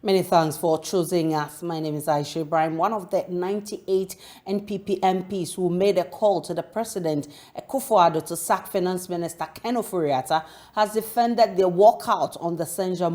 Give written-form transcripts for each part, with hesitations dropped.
Many thanks for choosing us. My name is Aisha Ibrahim, one of the 98 NPP MPs who made a call to the President Akufo-Addo to sack Finance Minister Ken Ofori-Atta, has defended their walkout on the censure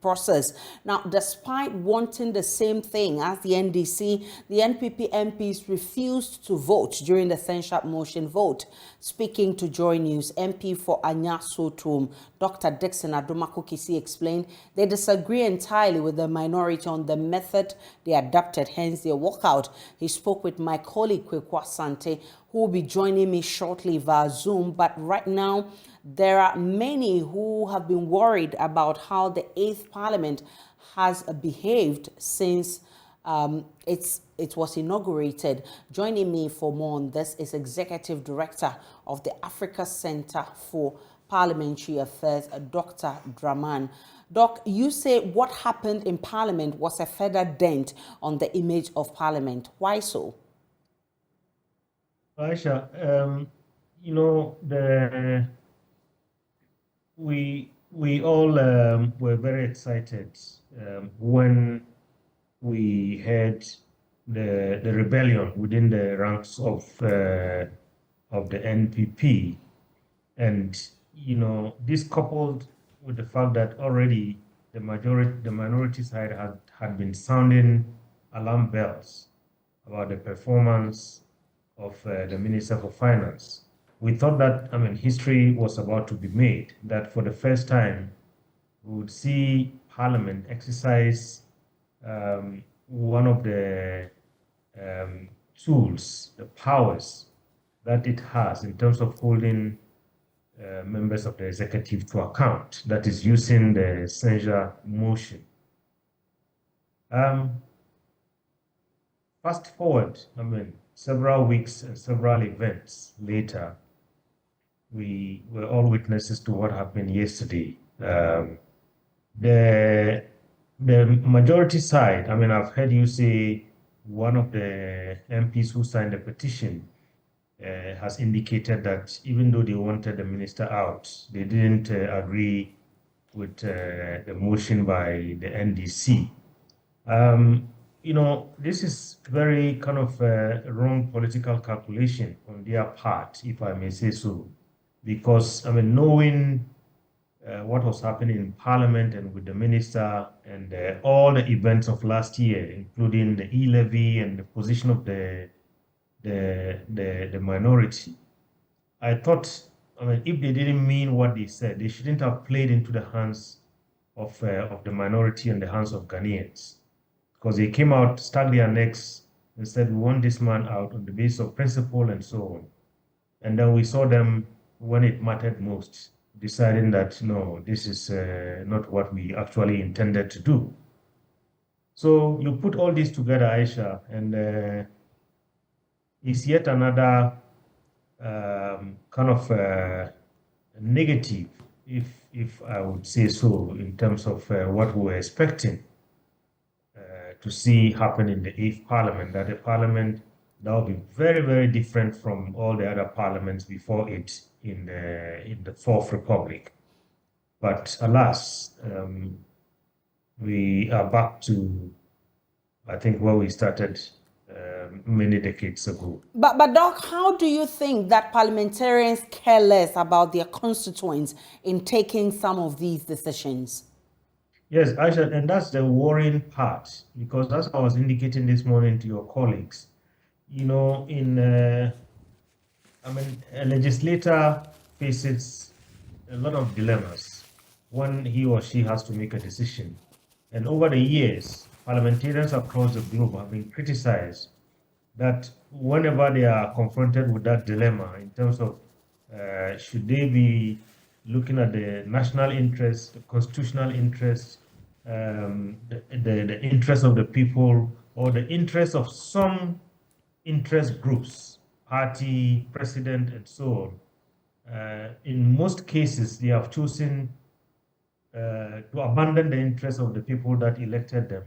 process. Now, despite wanting the same thing as the NDC, the NPP MPs refused to vote during the censure motion vote. Speaking to JoyNews, MP for Anya Sotum, Dr. Dixon Adomakokisi explained they disagree entirely with the minority on the method they adopted, hence their walkout. He spoke with my colleague Kwekwa Sante, who will be joining me shortly via Zoom. But right now, there are many who have been worried about how the 8th Parliament has behaved since it was inaugurated. Joining me for more on this is Executive Director of the Africa Center for Parliamentary Affairs, Dr. Draman. Doc, you say what happened in Parliament was a further dent on the image of Parliament. Why so? Aisha, we all were very excited when we heard the rebellion within the ranks of the NPP, and this coupled with the fact that already the minority side had been sounding alarm bells about the performance of the Minister for Finance. We thought that, history was about to be made, that for the first time, we would see Parliament exercise one of the tools, the powers that it has in terms of holding members of the executive to account, that is using the censure motion. Fast forward, several weeks and several events later, we were all witnesses to what happened yesterday. The majority side, I've heard you say one of the MPs who signed the petition has indicated that even though they wanted the minister out, they didn't agree with the motion by the NDC. This is very kind of a wrong political calculation on their part, if I may say so, because, knowing what was happening in Parliament and with the minister and all the events of last year, including the e-levy and the position of the minority, I thought, if they didn't mean what they said, they shouldn't have played into the hands of the minority and the hands of Ghanaians, because they came out, stuck their necks, and said, we want this man out on the basis of principle and so on. And then we saw them, when it mattered most, deciding that, no, this is not what we actually intended to do. So you put all this together, Aisha, and it's yet another kind of negative, if I would say so, in terms of what we were expecting to see happen in the 8th Parliament, that a Parliament that will be very, very different from all the other parliaments before it in the 4th Republic. But alas, we are back to, I think, where we started many decades ago. But Doc, how do you think that parliamentarians care less about their constituents in taking some of these decisions? Yes, Aisha, and that's the worrying part, because as I was indicating this morning to your colleagues, a legislator faces a lot of dilemmas when he or she has to make a decision. And over the years, parliamentarians across the globe have been criticized that whenever they are confronted with that dilemma in terms of should they be looking at the national interest, the constitutional interest, the interest of the people, or the interest of some interest groups, party, president, and so on. In most cases, they have chosen to abandon the interests of the people that elected them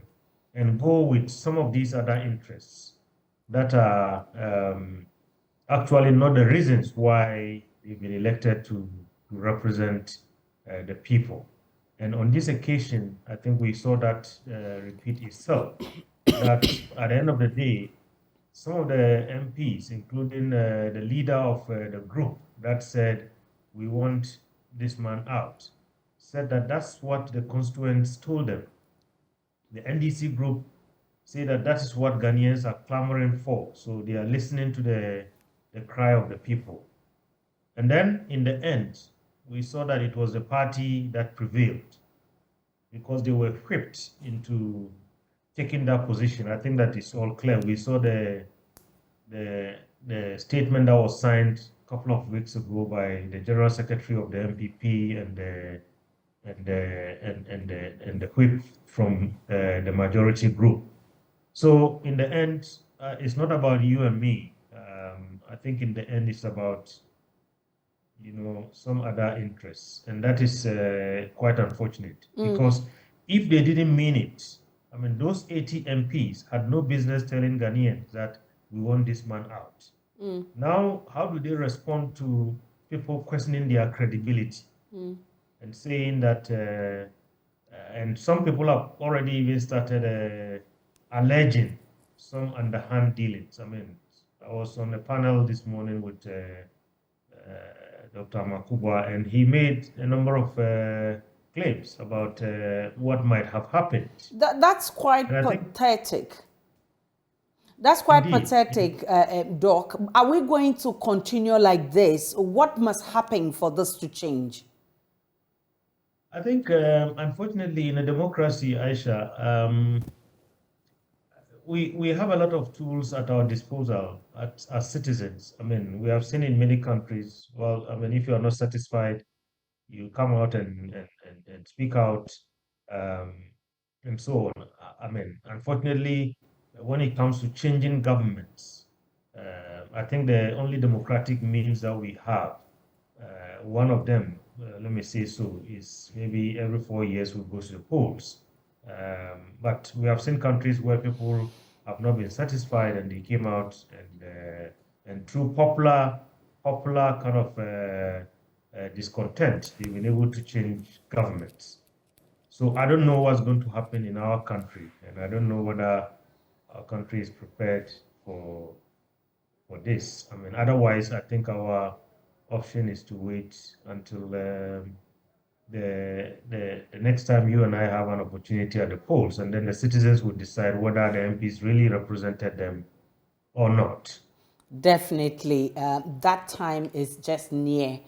and go with some of these other interests that are actually not the reasons why they've been elected to represent the people. And on this occasion, I think we saw that repeat itself, that at the end of the day, some of the MPs, including the leader of the group that said, we want this man out, said that that's what the constituents told them. The NDC group say that that is what Ghanaians are clamoring for. So they are listening to the cry of the people. And then in the end, we saw that it was the party that prevailed because they were whipped into taking that position. I think that is all clear. We saw the statement that was signed a couple of weeks ago by the General Secretary of the MPP and the whip from the majority group. So in the end, it's not about you and me. I think in the end, it's about some other interests, and that is quite unfortunate. Because if they didn't mean it, I mean, those 80 MPs had no business telling Ghanaians that we want this man out. Now, how do they respond to people questioning their credibility and saying that, and some people have already even started alleging some underhand dealings. I mean, I was on a panel this morning with Dr. Makuba, and he made a number of claims about what might have happened. That's quite pathetic. That's quite pathetic, Doc. Are we going to continue like this? What must happen for this to change? I think, unfortunately, in a democracy, Aisha, we have a lot of tools at our disposal as citizens. I mean, we have seen in many countries, well, I mean, if you are not satisfied, you come out and speak out, and so on. I mean, unfortunately, when it comes to changing governments, I think the only democratic means that we have, one of them, let me say so, is maybe every 4 years we go to the polls. But we have seen countries where people have not been satisfied and they came out and through popular kind of discontent, they've been able to change governments. So I don't know what's going to happen in our country, and I don't know whether our country is prepared for this. I mean, otherwise, I think our option is to wait until the next time you and I have an opportunity at the polls, and then the citizens will decide whether the MPs really represented them or not. Definitely. That time is just near.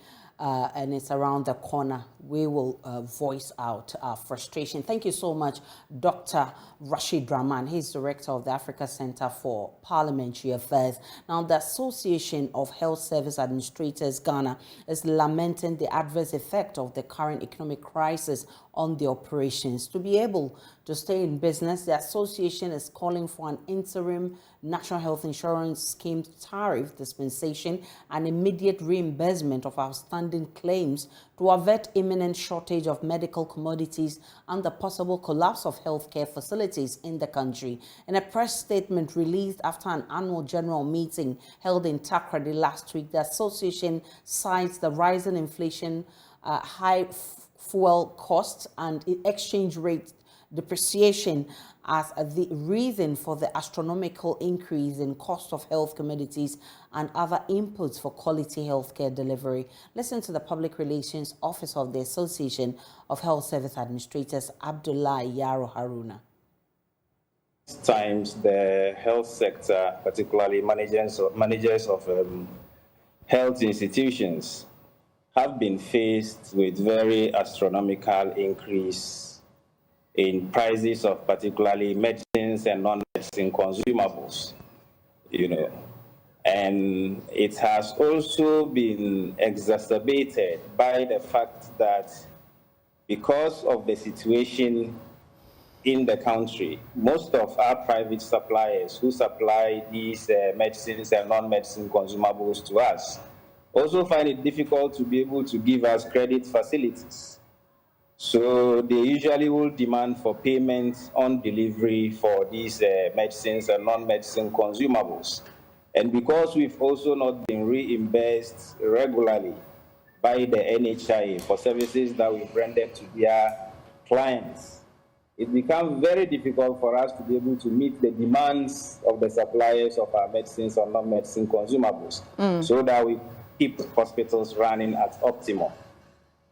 And it's around the corner. We will voice out our frustration. Thank you so much, Dr. Rashid Rahman. He's director of the Africa Center for Parliamentary Affairs. Now, the Association of Health Service Administrators Ghana is lamenting the adverse effect of the current economic crisis on the operations. To be able to stay in business, the association is calling for an interim National Health Insurance Scheme tariff dispensation and immediate reimbursement of outstanding claims to avert imminent shortage of medical commodities and the possible collapse of healthcare facilities in the country. In a press statement released after an annual general meeting held in Takoradi last week, the association cites the rising inflation, high fuel costs and exchange rate depreciation as the reason for the astronomical increase in cost of health commodities and other inputs for quality healthcare delivery. Listen to the Public Relations Officer of the Association of Health Service Administrators, Abdullah Yaro Haruna. Times the health sector, particularly managers of health institutions, have been faced with very astronomical increase in prices of particularly medicines and non-medicine consumables, and it has also been exacerbated by the fact that because of the situation in the country, most of our private suppliers who supply these medicines and non-medicine consumables to us also find it difficult to be able to give us credit facilities. So they usually will demand for payment on delivery for these medicines and non-medicine consumables. And because we've also not been reimbursed regularly by the NHI for services that we've rendered to their clients, it becomes very difficult for us to be able to meet the demands of the suppliers of our medicines or non-medicine consumables, so that we keep hospitals running at optimum.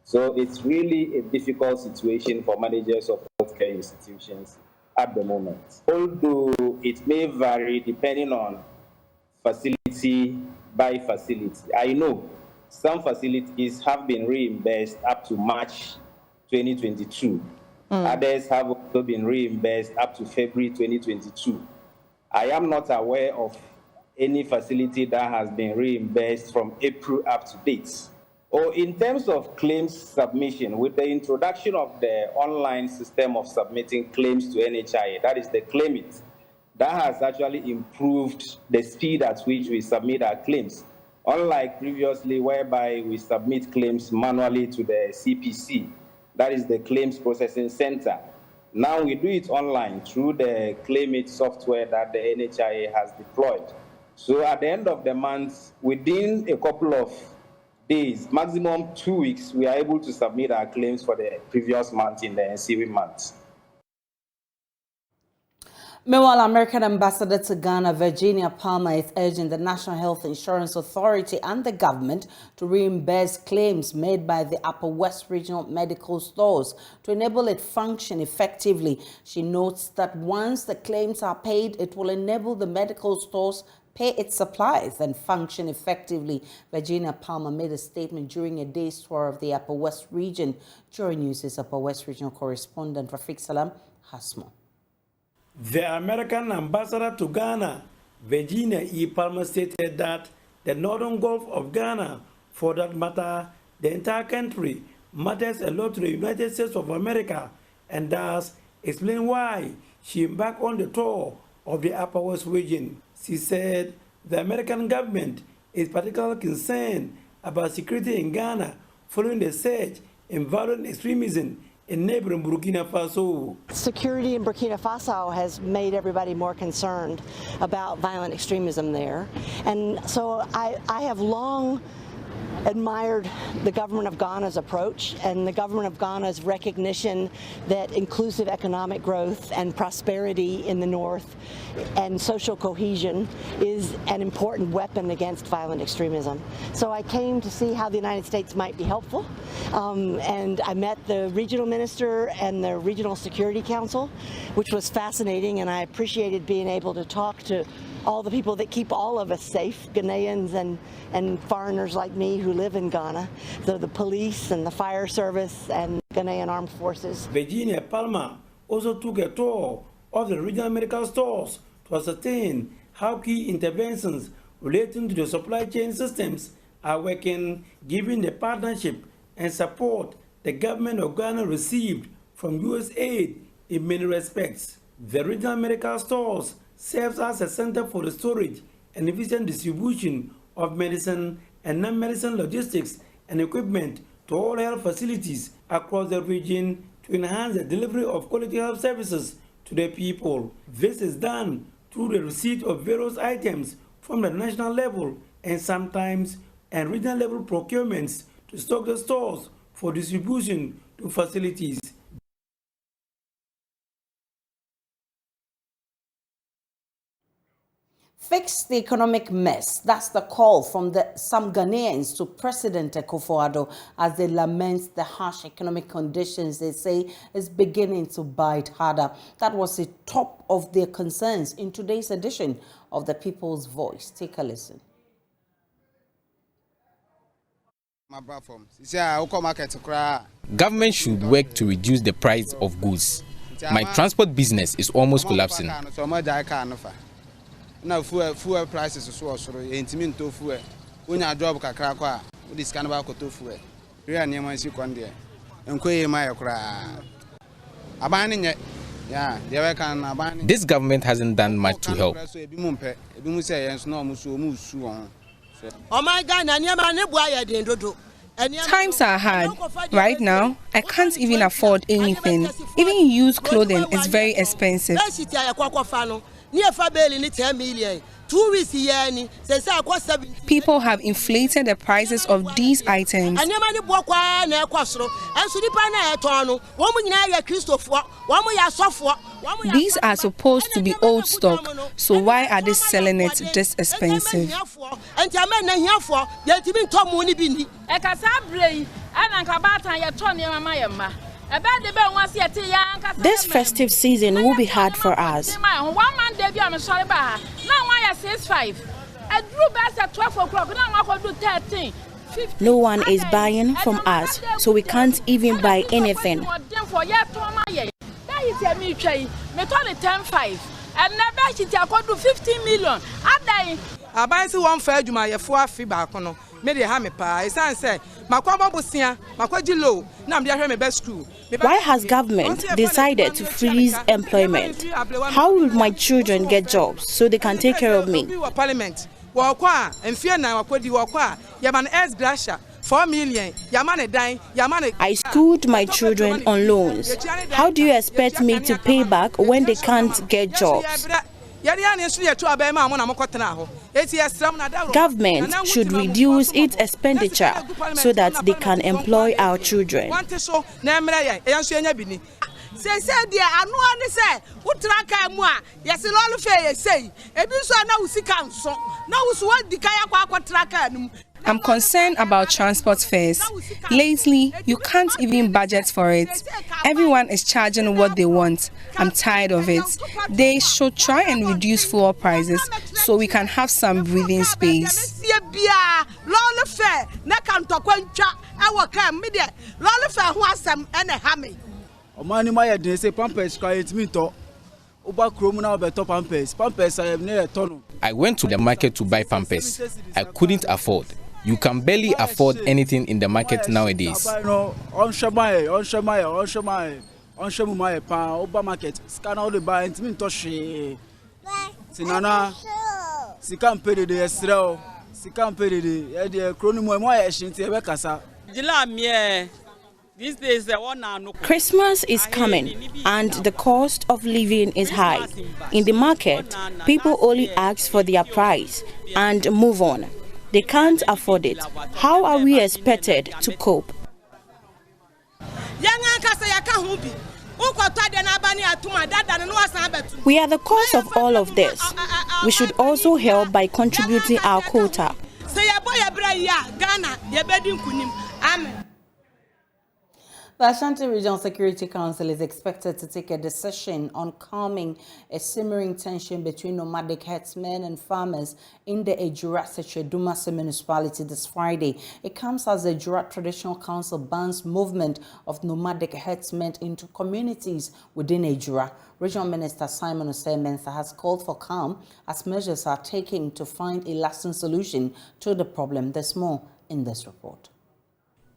So it's really a difficult situation for managers of healthcare institutions at the moment. Although it may vary depending on facility by facility. I know some facilities have been reimbursed up to March 2022. Others have also been reimbursed up to February 2022. I am not aware of any facility that has been reimbursed from April up to date. Or in terms of claims submission, with the introduction of the online system of submitting claims to NHIA, that is the Claimit, that has actually improved the speed at which we submit our claims. Unlike previously, whereby we submit claims manually to the CPC, that is the Claims Processing Center. Now we do it online through the Claimit software that the NHIA has deployed. So at the end of the month, within a couple of days, maximum 2 weeks, we are able to submit our claims for the previous month in the ensuing month. Meanwhile, American Ambassador to Ghana, Virginia Palmer, is urging the National Health Insurance Authority and the government to reimburse claims made by the Upper West Regional Medical Stores to enable it function effectively. She notes that once the claims are paid, it will enable the medical stores pay its supplies and function effectively. Virginia Palmer made a statement during a day's tour of the Upper West region. JoyNews' Upper West Regional correspondent Rafiq Salam has more. The American ambassador to Ghana, Virginia E. Palmer, stated that the northern Gulf of Ghana, for that matter, the entire country, matters a lot to the United States of America, and thus explain why she embarked on the tour of the Upper West region. She said the American government is particularly concerned about security in Ghana following the surge in violent extremism in neighboring Burkina Faso. Security in Burkina Faso has made everybody more concerned about violent extremism there. And so I have long admired the government of Ghana's approach and the government of Ghana's recognition that inclusive economic growth and prosperity in the north and social cohesion is an important weapon against violent extremism. So I came to see how the United States might be helpful, and I met the regional minister and the Regional Security Council, which was fascinating, and I appreciated being able to talk to all the people that keep all of us safe, Ghanaians and foreigners like me who live in Ghana, the police and the fire service and Ghanaian armed forces. Virginia Palmer also took a tour of the regional medical stores to ascertain how key interventions relating to the supply chain systems are working, given the partnership and support the government of Ghana received from U.S. aid in many respects. The regional medical stores serves as a center for the storage and efficient distribution of medicine and non-medicine logistics and equipment to all health facilities across the region to enhance the delivery of quality health services to the people. This is done through the receipt of various items from the national level and sometimes and regional level procurements to stock the stores for distribution to facilities. Fix the economic mess. That's the call from some Ghanaians to President Akufo-Addo as they lament the harsh economic conditions they say is beginning to bite harder. That was the top of their concerns in today's edition of the People's Voice. Take a listen. Government should work to reduce the price of goods. My transport business is almost collapsing. Now fuel prices so intimate to fuel. When your job kakra kwa, this kind of to fuel. Real name si kwande. Enkoye my kra. Abaning yeah, they can abandon. This government hasn't done much to help. Times are hard. Right now, I can't even afford anything. Even used clothing is very expensive. 2 weeks here, they say I cost 70. People have inflated the prices of these items. These are supposed to be old stock, so why are they selling it this expensive? This festive season will be hard for us. No one is buying from us, so we can't even buy anything. Why has government decided to freeze employment? How will my children get jobs so they can take care of me? I schooled my children on loans. How do you expect me to pay back when they can't get jobs? Government should reduce its expenditure so that they can employ our children. I'm concerned about transport fares. Lately, you can't even budget for it. Everyone is charging what they want. I'm tired of it. They should try and reduce fuel prices so we can have some breathing space. I went to the market to buy pampers. I couldn't afford. You can barely afford anything in the market nowadays. Christmas is coming and the cost of living is high. In the market, people only ask for their price and move on. They can't afford it. How are we expected to cope? We are the cause of all of this. We should also help by contributing our quota. The Ashanti Regional Security Council is expected to take a decision on calming a simmering tension between nomadic herdsmen and farmers in the Ejura-Seche-Dumase municipality this Friday. It comes as the Ejura Traditional Council bans movement of nomadic herdsmen into communities within Ejura. Regional Minister Simon Osei-Mensah has called for calm as measures are taken to find a lasting solution to the problem. There's more in this report.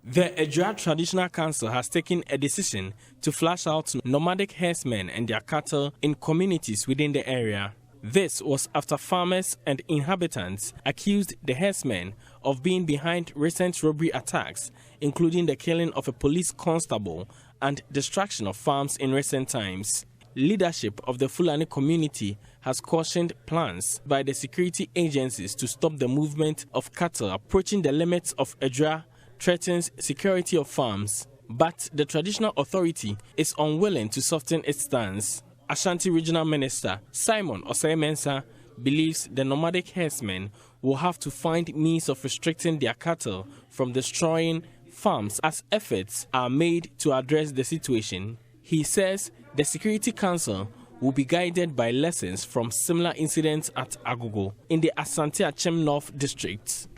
The Ejura Traditional Council has taken a decision to flush out nomadic herdsmen and their cattle in communities within the area. This was after farmers and inhabitants accused the herdsmen of being behind recent robbery attacks, including the killing of a police constable and destruction of farms in recent times. Leadership of the Fulani community has cautioned plans by the security agencies to stop the movement of cattle approaching the limits of Ejura threatens security of farms, but the traditional authority is unwilling to soften its stance. Ashanti Regional Minister Simon Osei-Mensah believes the nomadic herdsmen will have to find means of restricting their cattle from destroying farms as efforts are made to address the situation. He says the Security Council will be guided by lessons from similar incidents at Agogo in the Asante Achem North District.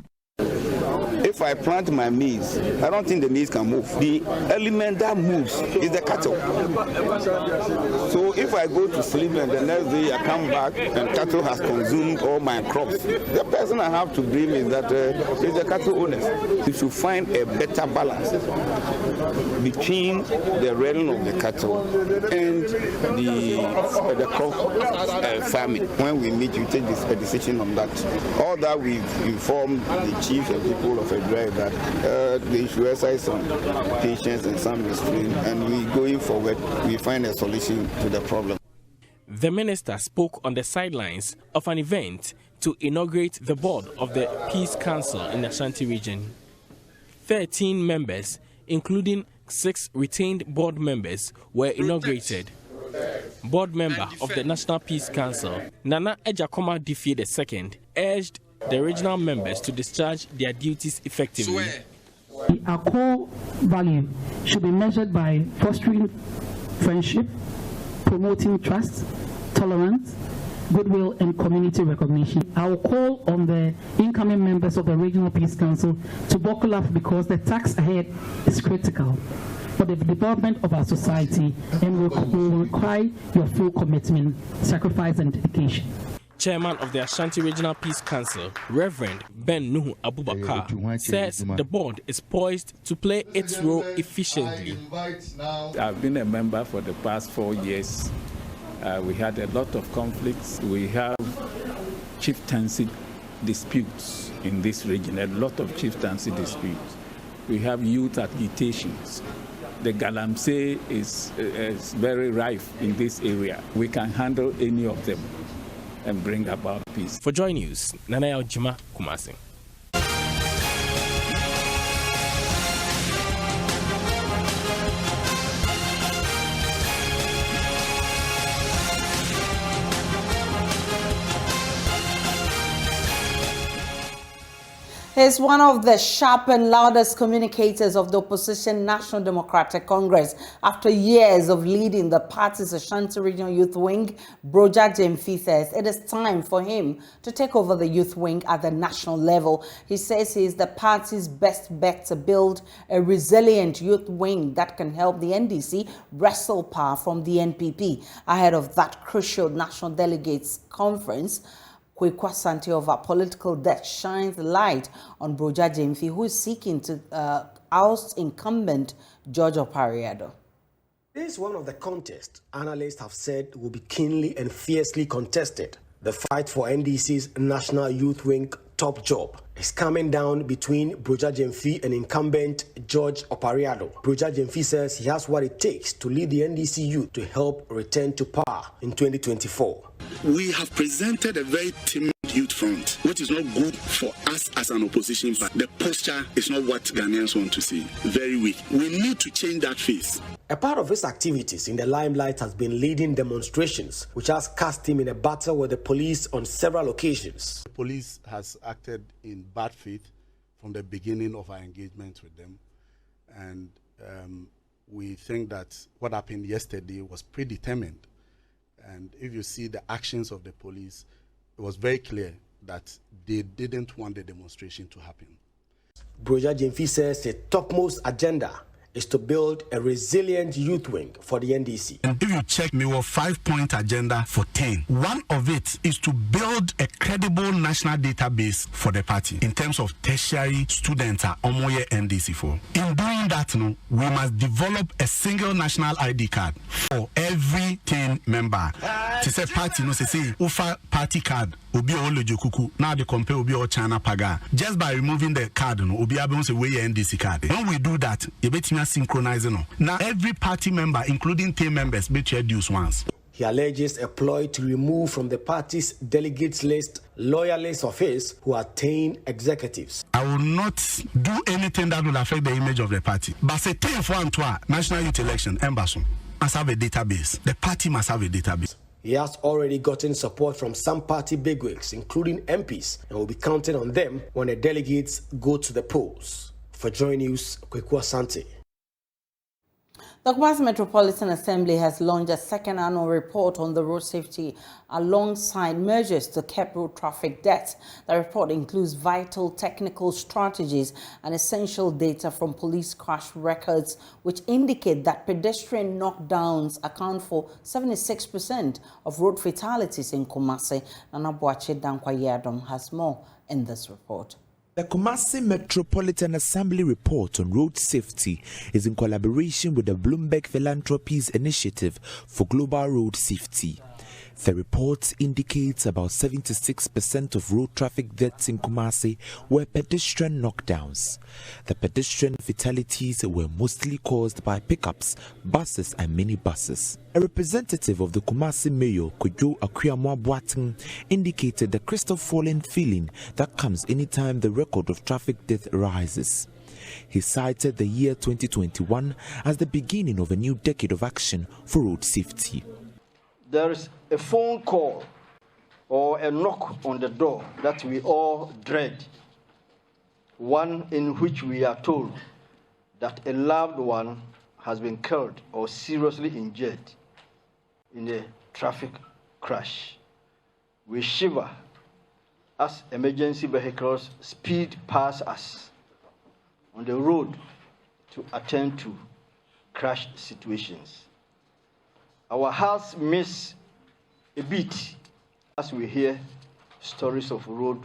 If I plant my maize, I don't think the maize can move. The element that moves is the cattle. So if I go to sleep and the next day I come back and cattle has consumed all my crops, the person I have to blame is that is the cattle owners. We should find a better balance between the rearing of the cattle and the crop farming. When we meet, we take a decision on that. All that we've informed the chiefs and people of Midday that they should exercise some patience and some restraint, and going forward, we find a solution to the problem. The minister spoke on the sidelines of an event to inaugurate the board of the Peace Council in Ashanti region. 13 members, including 6 retained board members, were inaugurated. Board member of the National Peace Council, Nana Ejakoma Diffie II, urged the regional members to discharge their duties effectively. Our core value should be measured by fostering friendship, promoting trust, tolerance, goodwill, and community recognition. I will call on the incoming members of the Regional Peace Council to buckle up because the task ahead is critical for the development of our society and will require your full commitment, sacrifice, and dedication. Chairman of the Ashanti Regional Peace Council, Reverend Ben Nuhu Abubakar, says the board is poised to play its role efficiently. I've been a member for the past 4 years. We had a lot of conflicts. We have chieftaincy disputes in this region, a lot of chieftaincy disputes. We have youth agitations. The galamsey is very rife in this area. We can handle any of them and bring about peace. For JoyNews, Nanaya Ojima, Kumasi. He's one of the sharp and loudest communicators of the opposition National Democratic Congress. After years of leading the party's Ashanti Regional Youth Wing, Broja Jemfi says it is time for him to take over the youth wing at the national level. He says he is the party's best bet to build a resilient youth wing that can help the NDC wrestle power from the NPP. Ahead of that crucial National Delegates Conference, Kwekwa Santi of our political desk shines light on Broja Jemfi, who is seeking to oust incumbent George Opariado. This is one of the contests analysts have said will be keenly and fiercely contested. The fight for NDC's National Youth Wing top job is coming down between Broja Jemfi and incumbent George Opariado. Broja Jemfi says he has what it takes to lead the NDC youth to help return to power in 2024. We have presented a very timid youth front, which is not good for us as an opposition party. The posture is not what Ghanaians want to see. Very weak. We need to change that face. A part of his activities in the limelight has been leading demonstrations, which has cast him in a battle with the police on several occasions. The police has acted in bad faith from the beginning of our engagement with them. And we think that what happened yesterday was predetermined. And if you see the actions of the police, it was very clear that they didn't want the demonstration to happen. Broja Jemfi says the topmost agenda is to build a resilient youth wing for the NDC. If you check me, 5-point agenda for 10. One of it is to build a credible national database for the party in terms of tertiary students are Omoye NDC for. In doing that, we must develop a single national ID card for every 10 member. To say party, say ufa party card. Obi Olojokuku, now they compare Obi or China Paga. Just by removing the card, Obi Abon say way NDC card. When we do that, you better synchronize. Now every party member, including 10 members, be reduced once. He alleges a ploy to remove from the party's delegates list loyalists of his who are 10 executives. I will not do anything that will affect the image of the party. But say 10 for Antoine, National Youth Election, Embassy must have a database. The party must have a database. He has already gotten support from some party bigwigs, including MPs, and will be counting on them when the delegates go to the polls. For JoyNews, Kwekwa Santi. The Kumasi Metropolitan Assembly has launched a second annual report on the road safety alongside measures to curb road traffic deaths. The report includes vital technical strategies and essential data from police crash records, which indicate that pedestrian knockdowns account for 76% of road fatalities in Kumasi. Nana Boache Dankwayadom has more in this report. The Kumasi Metropolitan Assembly report on road safety is in collaboration with the Bloomberg Philanthropies Initiative for Global Road Safety. The report indicates about 76% of road traffic deaths in Kumasi were pedestrian knockdowns. The pedestrian fatalities were mostly caused by pickups, buses and minibuses. A representative of the Kumasi mayor, Kojo Akuyamwa Boateng, indicated the crystal-fallen feeling that comes anytime the record of traffic death rises. He cited the year 2021 as the beginning of a new decade of action for road safety. There is a phone call or a knock on the door that we all dread, one in which we are told that a loved one has been killed or seriously injured in a traffic crash. We shiver as emergency vehicles speed past us on the road to attend to crash situations. Our hearts miss a beat as we hear stories of road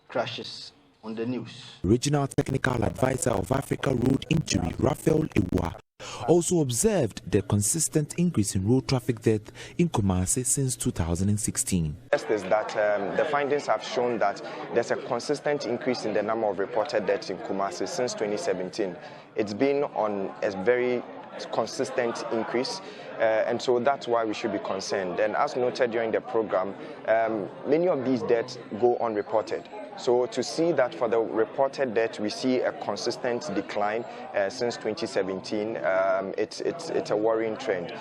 crashes on the news. Regional Technical Advisor of Africa Road Injury, Raphael Ewa, also observed the consistent increase in road traffic death in Kumasi since 2016. First is that the findings have shown that there's a consistent increase in the number of reported deaths in Kumasi since 2017. It's been on a very consistent increase, and so that's why we should be concerned. And as noted during the program, many of these deaths go unreported. So to see that for the reported death, we see a consistent decline since 2017, it's a worrying trend.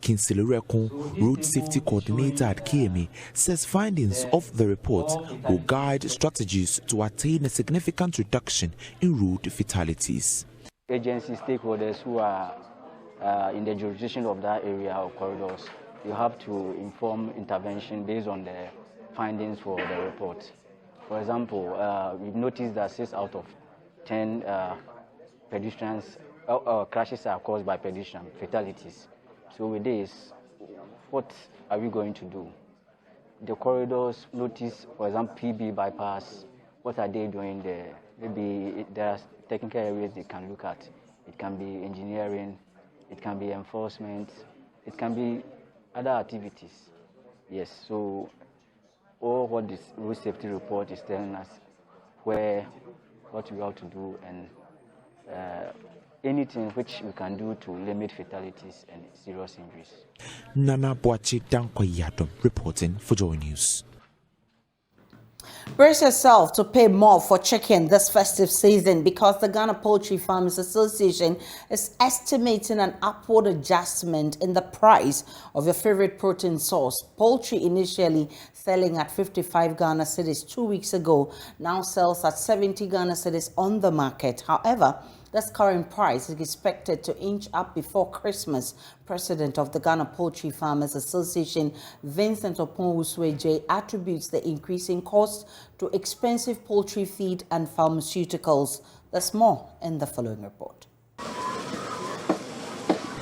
Kinsley Rekon, Road Safety Coordinator at KMA, says findings of the report will guide strategies to attain a significant reduction in road fatalities. Agency stakeholders who are in the jurisdiction of that area or corridors, you have to inform intervention based on the findings for the report. For example, we've noticed that 6 out of 10 pedestrians crashes are caused by pedestrian fatalities. So with this, what are we going to do? The corridors notice, for example, PB bypass, what are they doing there? Maybe there are technical areas they can look at. It can be engineering, it can be enforcement, it can be other activities. Yes, so all what this road safety report is telling us, what we ought to do, and anything which we can do to limit fatalities and serious injuries. Nana Boachi Dankoyadom reporting for JoyNews. Brace yourself to pay more for chicken this festive season because the Ghana Poultry Farmers Association is estimating an upward adjustment in the price of your favorite protein source. Poultry, initially selling at 55 Ghana cedis 2 weeks ago, now sells at 70 Ghana cedis on the market. However, this current price is expected to inch up before Christmas. President of the Ghana Poultry Farmers Association, Vincent Oponwusueje, attributes the increasing cost to expensive poultry feed and pharmaceuticals. There's more in the following report.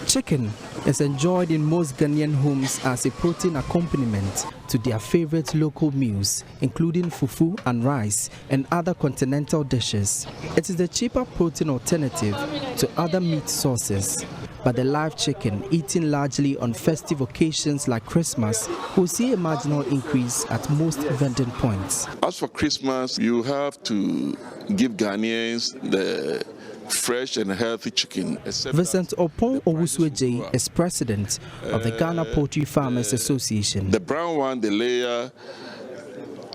Chicken is enjoyed in most Ghanaian homes as a protein accompaniment to their favorite local meals, including fufu and rice and other continental dishes. It is the cheaper protein alternative to other meat sources. But the live chicken, eaten largely on festive occasions like Christmas, will see a marginal increase at most vending points. As for Christmas, you have to give Ghanaians the fresh and healthy chicken. Vincent Oponwusueje is president of the Ghana Poultry Farmers Association. The brown one, the layer,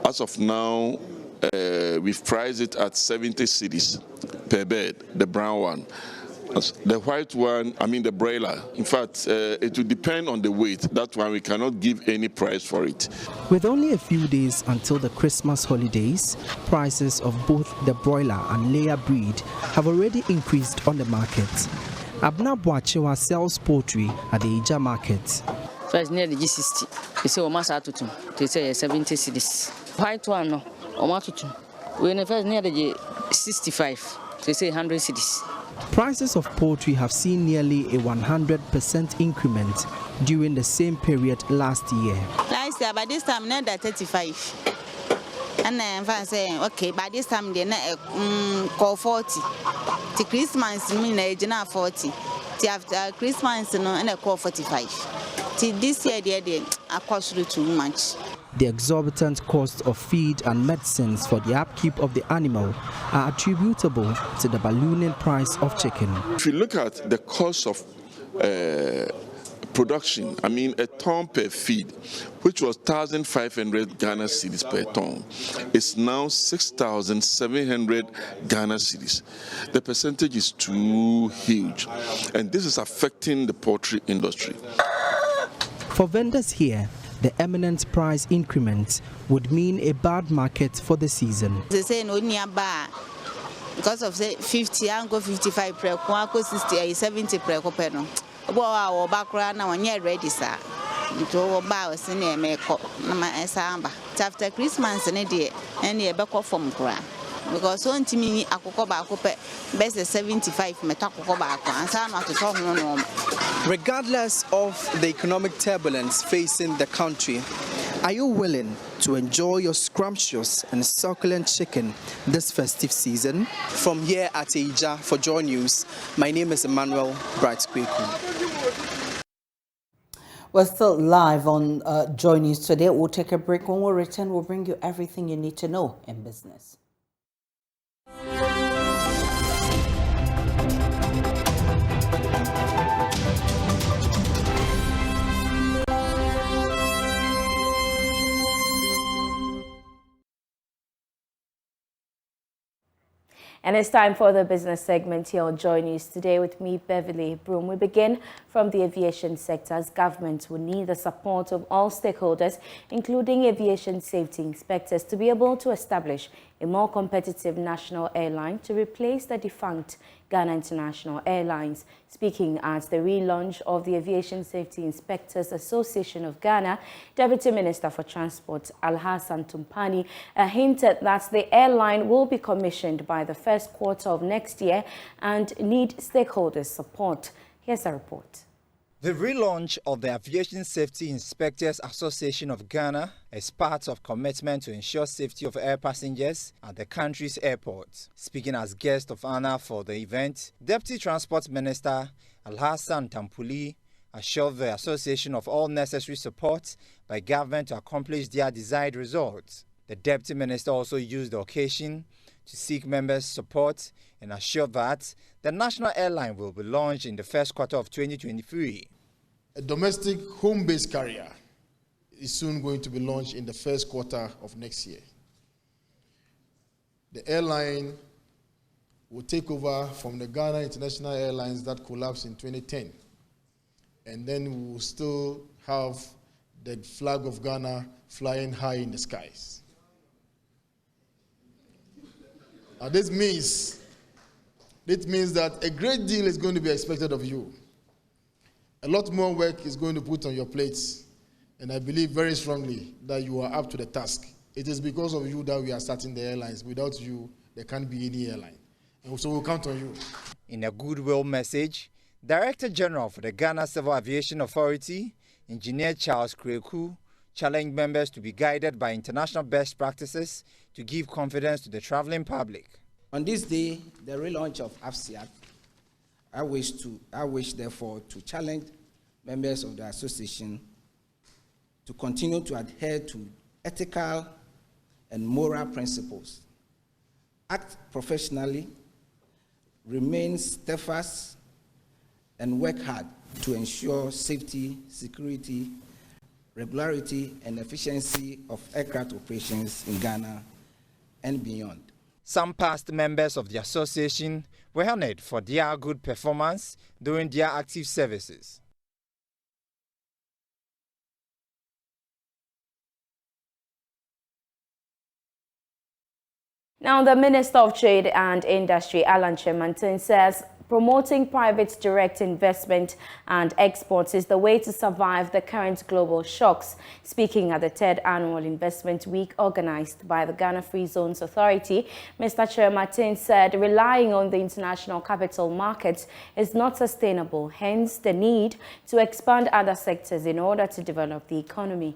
as of now, we've priced it at 70 cedis per bed, the brown one. The white one, the broiler, in fact, it will depend on the weight. That's why we cannot give any price for it. With only a few days until the Christmas holidays, prices of both the broiler and layer breed have already increased on the market. Abna Boachewa sells poultry at the Ija market. First near the G60, they say almost at they say 70 cedis. White one, no, almost when first near the G65, they say 100 cedis. Prices of poultry have seen nearly a 100% increment during the same period last year. Last year, by this time, not at 35. And then I'm saying, okay, by this time, they're call 40. The Christmas, mean age now 40. After Christmas, and I call 45. This year they are costly too much. The exorbitant cost of feed and medicines for the upkeep of the animal are attributable to the ballooning price of chicken. If you look at the cost of production, I mean a ton per feed, which was 1,500 Ghana cedis per ton, is now 6,700 Ghana cedis. The percentage is too huge, and this is affecting the poultry industry. For vendors here, the imminent price increment would mean a bad market for the season. They say no nearby because of say 50 and go 55 per go 60 70 per no. Our background now when ready sir. To buy a senior make samba. After Christmas and a day and a back from ground. Because one to me I could go back best 75 metako back and so not to talk no. Regardless of the economic turbulence facing the country, are you willing to enjoy your scrumptious and succulent chicken this festive season? From here at Aisha for JoyNews, my name is Emmanuel Bright-Kweku. We're still live on JoyNews today. We'll take a break. When we return, we'll bring you everything you need to know in business. And it's time for the business segment here on JoyNews today with me, Beverly Broom. We begin from the aviation sector, as government will need the support of all stakeholders, including aviation safety inspectors, to be able to establish a more competitive national airline to replace the defunct Ghana International Airlines. Speaking at the relaunch of the Aviation Safety Inspectors Association of Ghana, Deputy Minister for Transport Alhassan Tumpani hinted that the airline will be commissioned by the first quarter of next year and need stakeholders' support. Here's a report. The relaunch of the Aviation Safety Inspectors Association of Ghana is part of commitment to ensure safety of air passengers at the country's airports. Speaking as guest of honor for the event, Deputy Transport Minister Alhassan Tumpani assured the association of all necessary support by government to accomplish their desired results. The Deputy Minister also used the occasion to seek members' support and assure that the national airline will be launched in the first quarter of 2023. A domestic home-based carrier is soon going to be launched in the first quarter of next year. The airline will take over from the Ghana International Airlines that collapsed in 2010. And then we will still have the flag of Ghana flying high in the skies. Now this means that a great deal is going to be expected of you. A lot more work is going to be put on your plates, and I believe very strongly that you are up to the task. It is because of you that we are starting the airlines. Without you, there can't be any airline. And so we'll count on you. In a goodwill message, Director General for the Ghana Civil Aviation Authority, Engineer Charles Kweku, challenged members to be guided by international best practices to give confidence to the traveling public. On this day, the relaunch of AFCIAC, I wish therefore to challenge members of the association to continue to adhere to ethical and moral principles, act professionally, remain steadfast, and work hard to ensure safety, security, regularity, and efficiency of aircraft operations in Ghana and beyond. Some past members of the association were honored for their good performance during their active services. Now, the Minister of Trade and Industry, Alan Chemantin, says promoting private direct investment and exports is the way to survive the current global shocks. Speaking at the 3rd Annual Investment Week organized by the Ghana Free Zones Authority, Mr. Chemantin said relying on the international capital markets is not sustainable, hence the need to expand other sectors in order to develop the economy.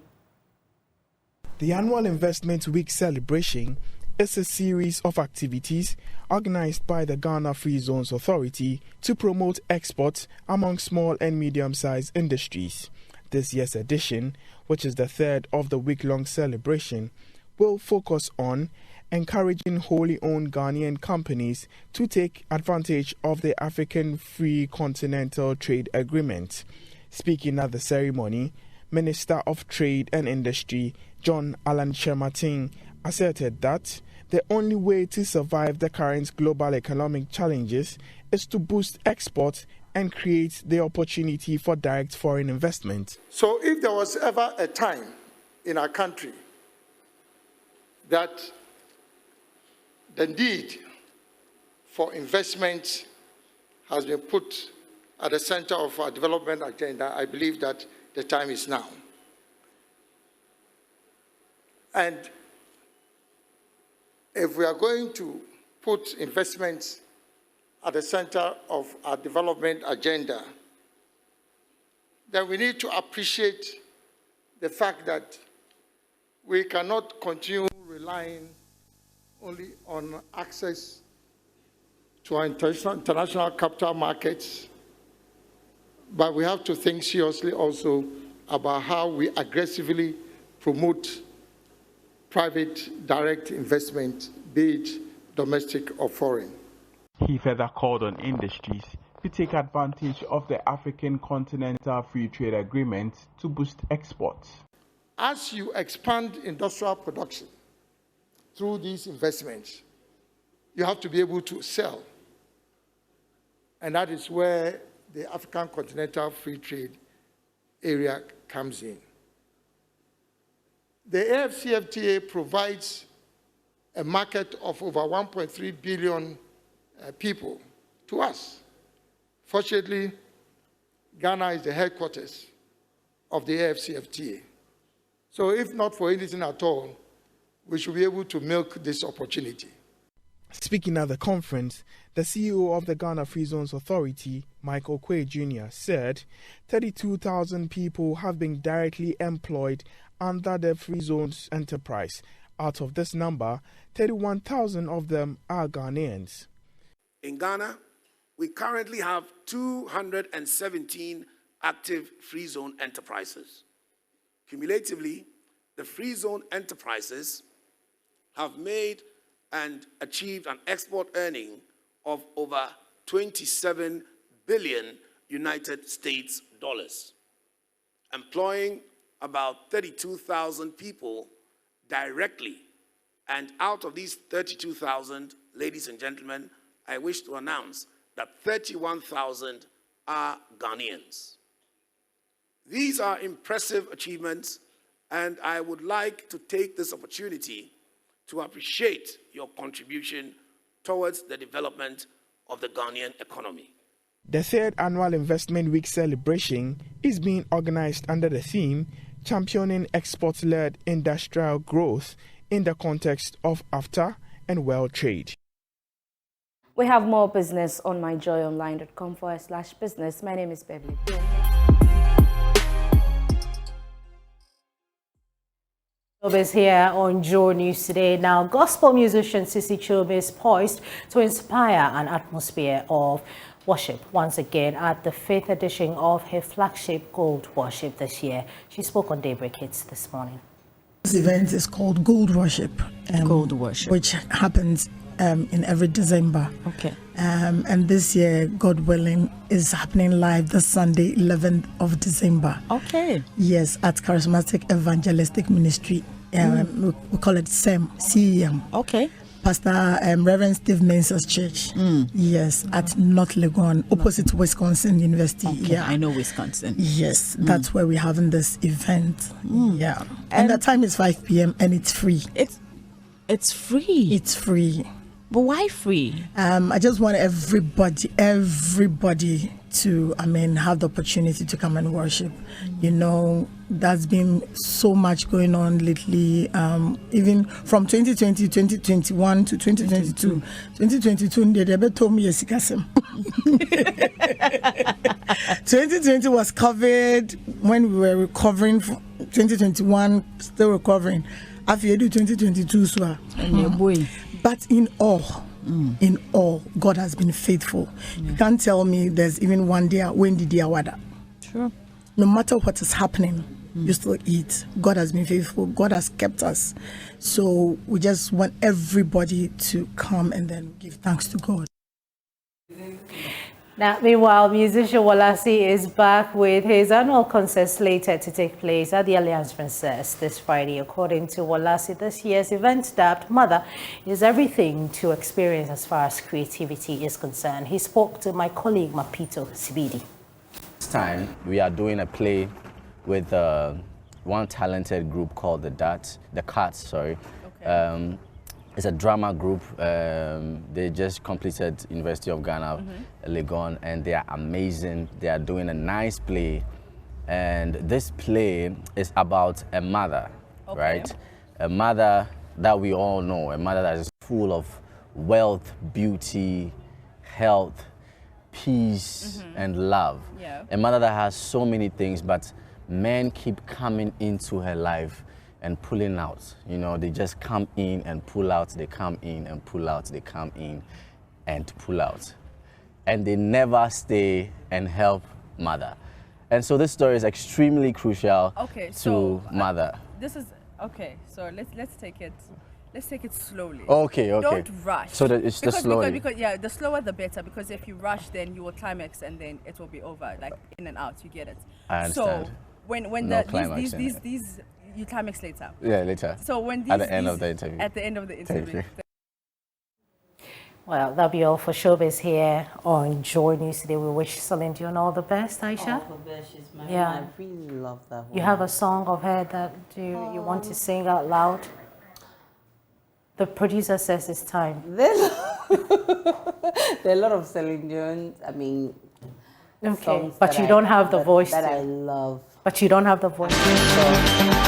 The Annual Investment Week celebration is a series of activities organized by the Ghana Free Zones Authority to promote exports among small and medium-sized industries. This year's edition, which is the third of the week-long celebration, will focus on encouraging wholly owned Ghanaian companies to take advantage of the African Free Continental Trade Agreement. Speaking at the ceremony, Minister of Trade and Industry John Allan Shermatin asserted that the only way to survive the current global economic challenges is to boost exports and create the opportunity for direct foreign investment. So if there was ever a time in our country that the need for investment has been put at the center of our development agenda, I believe that the time is now. And if we are going to put investments at the center of our development agenda, then we need to appreciate the fact that we cannot continue relying only on access to our international capital markets, but we have to think seriously also about how we aggressively promote private direct investment, be it domestic or foreign. He further called on industries to take advantage of the African Continental Free Trade Agreement to boost exports. As you expand industrial production through these investments, you have to be able to sell. And that is where the African Continental Free Trade Area comes in. The AFCFTA provides a market of over 1.3 billion people to us. Fortunately, Ghana is the headquarters of the AFCFTA. So if not for anything at all, we should be able to milk this opportunity. Speaking at the conference, the CEO of the Ghana Free Zones Authority, Mike Okoye Jr., said 32,000 people have been directly employed under the Free Zones enterprise. Out of this number, 31,000 of them are Ghanaians. In Ghana, we currently have 217 active Free Zone enterprises. Cumulatively, the Free Zone enterprises have made and achieved an export earning of over 27 billion United States dollars, employing about 32,000 people directly. And out of these 32,000, ladies and gentlemen, I wish to announce that 31,000 are Ghanaians. These are impressive achievements, and I would like to take this opportunity to appreciate your contribution towards the development of the Ghanaian economy. The third annual Investment Week celebration is being organized under the theme Championing Export-Led Industrial Growth in the context of AfTA and world trade. We have more business on myjoyonline.com/business. My name is Beverly. Is here on JoyNews today. Now, gospel musician Sisi Chobe is poised to inspire an atmosphere of worship once again at the 5th edition of her flagship Gold Worship this year. She spoke on Daybreak Hits this morning. This event is called Gold Worship. Gold Worship. Which happens in every December. Okay. And this year, God willing, is happening live this Sunday, 11th of December. Okay. Yes, at Charismatic Evangelistic Ministry. We call it CEM. Okay. Pastor Reverend Steve Mensah's church. Yes, at North Legon, opposite Wisconsin University. Okay, yeah, I know Wisconsin. Yes, that's where we're having this event. Yeah, and the time is 5 p.m. and it's free. It's free. It's free. But why free? I just want everybody to, have the opportunity to come and worship. You know, there's been so much going on lately, even from 2020, 2021 to 2022. 2022, they never told me yes, 2020 was covered when we were recovering from 2021, still recovering. After you do 2022, so but in all, God has been faithful. You can't tell me there's even one day when did you wada. Sure. no matter what is happening, you still eat. God has been faithful. God has kept us. So we just want everybody to come and then give thanks to God. Now, meanwhile, musician Walasi is back with his annual concert slated to take place at the Alliance Princess this Friday. According to Walasi, this year's event dubbed Mother is everything to experience as far as creativity is concerned. He spoke to my colleague Mapito Sibidi. This time, we are doing a play with one talented group called the Cats. Okay. It's a drama group. They just completed University of Ghana, Legon, and they are amazing. They are doing a nice play. And this play is about a mother, right? A mother that we all know, a mother that is full of wealth, beauty, health, peace, and love. Yeah. A mother that has so many things, but men keep coming into her life and pulling out. You know, they just come in and pull out, they come in and pull out, they come in and pull out. And they never stay and help mother. And so this story is extremely crucial to mother. This is, okay, so let's take it slowly. Okay. Don't rush. So that it's just slowly. Because yeah, the slower the better, because if you rush, then you will climax and then it will be over, like in and out, you get it. I understand. So when No these you climax later. Yeah, later. So when these, at the end of the interview. At the end of the interview. Well, that'll be all for Showbiz here on JoyNews today. We wish Celine Dion all the best, Aisha. All the best. She's my Yeah. I really love that one. You have a song of her that you want to sing out loud? The producer says it's time. There are a lot of Celine Dion, I mean, okay, songs but that you don't have the voice that to. I love. But you don't have the voice. So